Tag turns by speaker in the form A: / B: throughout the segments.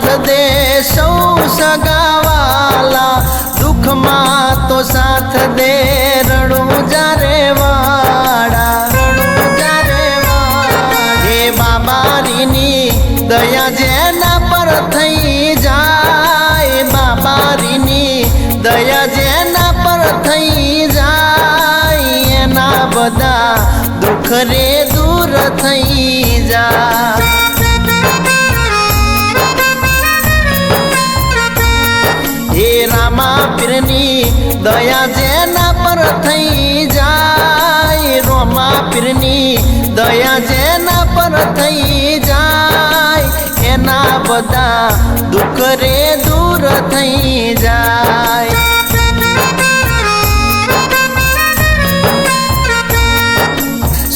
A: साथ दे सौ सगावाला दुख में तो साथ दे रड़ू जारे वाड़ा हे बाबारीनी दया जेना पर थई जाए बाबारीनी दया जेना पर थई जाए एना बदा दुख रे दूर थई जा हे रामा पीरनी दया जेना पर थई जाए रोमा पीरनी दया जेना पर थई जाए एना बदा दुख रे दूर थई जाए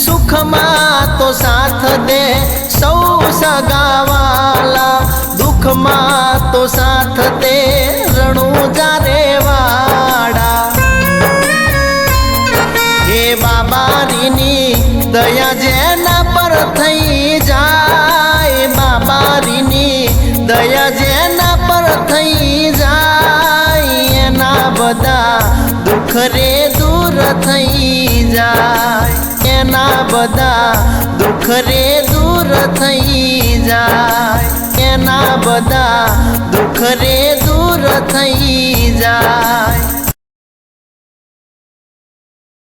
A: सुख में तो साथ दे सौ सगावाला दुख में तो साथ दे रणु जारे वाड़ा हे बाबारीनी दया जेना पर थई जाए बाबारीनी दया जेना पर थई जाए एना बदा दुख रे दूर थई जाए एना बदा दुख रे दूर थई जाए एना बदा दुख रे दूर थई जाए।